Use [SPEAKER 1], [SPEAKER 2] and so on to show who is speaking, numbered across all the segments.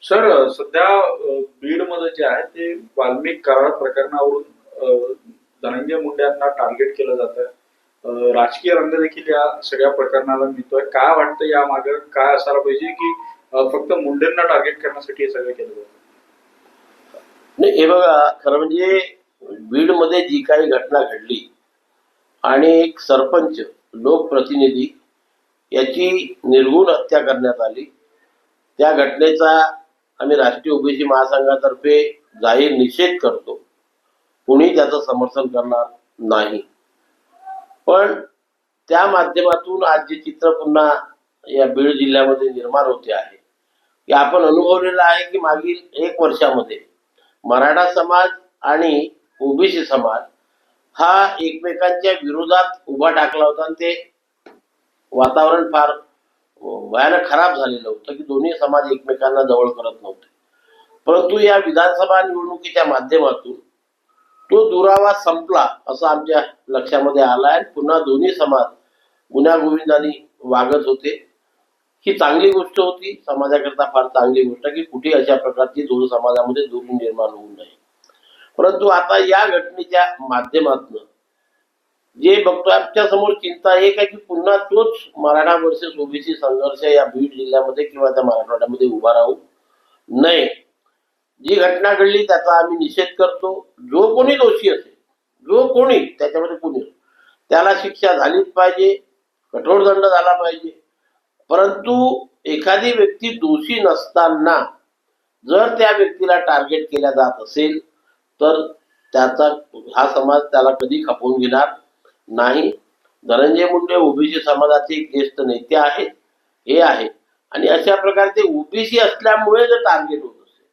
[SPEAKER 1] Sir, सध्या बीडमध्ये जे आहे ते वाल्मिक कराड प्रकरणावरून धनंजय मुंडे यांना टार्गेट केलं जातं. राजकीय रंग देखील या सगळ्या प्रकरणाला मिळतोय. काय वाटतं या मागे काय असायला पाहिजे की फक्त मुंडेंना टार्गेट करण्यासाठी हे सगळं केलं जातं?
[SPEAKER 2] नाही, हे बघा, खरं म्हणजे बीडमध्ये जी काही घटना घडली आणि एक सरपंच लोकप्रतिनिधी याची निर्घृण हत्या करण्यात आली, त्या घटनेचा आम्ही राष्ट्रीय ओबीसी महासंघातर्फे जाहीर निषेध करतो. कुणी त्याचं समर्थन करणार नाही. पण त्या माध्यमातून आज जे चित्र पुन्हा या बीड जिल्ह्यामध्ये निर्माण होते आहे की आपण अनुभवलेलं आहे की मागील 1 वर्षामध्ये मराठा समाज आणि ओबीसी समाज हा एकमेकांच्या विरोधात उभा टाकला होता आणि ते वातावरण फार भयानक खराब झालेलं होतं की दोन्ही समाज एकमेकांना जवळ करत नव्हते. परंतु या विधानसभा निवडणुकीच्या माध्यमातून तो दुरावा संपला असं आमच्या लक्षामध्ये आला आहे. पुन्हा दोन्ही समाज गुण्यागोविंदाने वागत होते. ही चांगली गोष्ट होती, समाजाकरता फार चांगली गोष्ट की कुठे अशा प्रकारची दोन समाजामध्ये दुरी निर्माण होऊ नये. परंतु आता या घटनेच्या माध्यमातून जे बघतो आमच्या समोर चिंता एक आहे की पुन्हा तोच मराठा वर्सेस ओबीसी संघर्ष या बीड जिल्ह्यामध्ये किंवा त्या मराठवाड्यामध्ये उभा राहू नये. जी घटना घडली त्याचा आम्ही निषेध करतो. जो कोणी दोषी असेल, जो कोणी त्याच्यामध्ये कोणी त्याला शिक्षा झालीच पाहिजे, कठोर दंड झाला पाहिजे. परंतु एखादी व्यक्ती दोषी नसताना जर त्या व्यक्तीला टार्गेट केल्या जात असेल तर त्याचा हा समाज त्याला कधी खपवून घेणार नाही. धनंजय मुंडे ओबीसी समाजाचे ज्येष्ठ नेते आहेत, हे आहे, आणि अशा प्रकारे ते ओबीसी असल्यामुळे जर टार्गेट होत असेल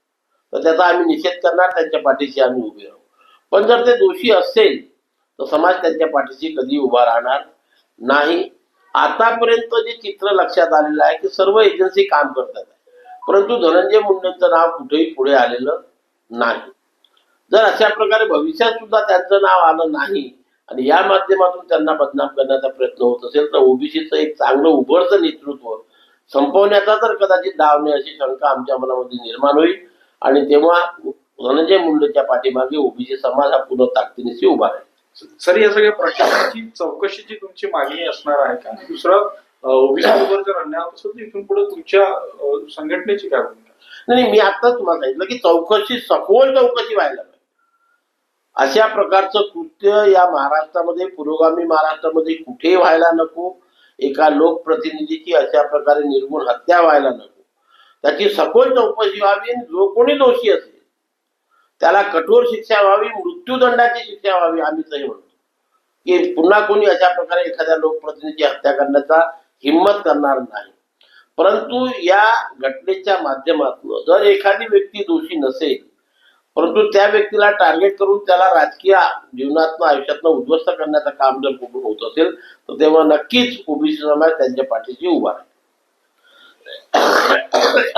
[SPEAKER 2] तर त्याचा आम्ही निषेध करणार, त्यांच्या पाठीशी आम्ही उभे राहू. पण जर ते दोषी असेल तर समाज त्यांच्या पाठीशी कधी उभा राहणार नाही. आतापर्यंत जे चित्र लक्षात आलेलं आहे की सर्व एजन्सी काम करतात, परंतु धनंजय मुंडेंचं नाव कुठेही पुढे आलेलं नाही. जर अशा प्रकारे भविष्यात सुद्धा त्यांचं नाव आलं नाही आणि या माध्यमातून त्यांना बदनाम करण्याचा प्रयत्न होत असेल तर ओबीसीचं एक चांगलं उभरचं नेतृत्व संपवण्याचा तर कदाचित डाव नाही अशी शंका आमच्या मनामध्ये निर्माण होईल. आणि तेव्हा धनंजय मुंडेच्या पाठीमागे ओबीसी समाज हा पूर्ण ताकदीने उभा राहील.
[SPEAKER 1] सर, या सगळ्या प्रकरणाची चौकशीची तुमची मागणी असणार आहे का? दुसरं, ओबीसी बरोबर जर अन्याय होत असेल तर इथून पुढे तुमच्या संघटनेची काय भूमिका?
[SPEAKER 2] नाही, मी आता तुम्हाला सांगितलं की चौकशी, सखोल चौकशी व्हायला पाहिजे. अशा प्रकारचं कृत्य या महाराष्ट्रामध्ये, पुरोगामी महाराष्ट्रामध्ये कुठेही व्हायला नको. एका लोकप्रतिनिधीची अशा प्रकारे निर्गुण हत्या व्हायला नको. त्याची सखोल चौकशी व्हावी. जो कोणी दोषी असेल त्याला कठोर शिक्षा व्हावी, मृत्यूदंडाची शिक्षा व्हावी. आम्ही तरी म्हणतो की पुन्हा कोणी अशा प्रकारे एखाद्या लोकप्रतिनिधीची हत्या करण्याचा हिंमत करणार नाही. परंतु या घटनेच्या माध्यमातून जर एखादी व्यक्ती दोषी नसेल परंतु त्या व्यक्तीला टार्गेट करून त्याला राजकीय जीवनातनं, आयुष्यातनं उद्ध्वस्त करण्याचं काम जर कुठून होत असेल तर तेव्हा नक्कीच ओबीसी समाज त्यांच्या पाठीशी उभा आहे.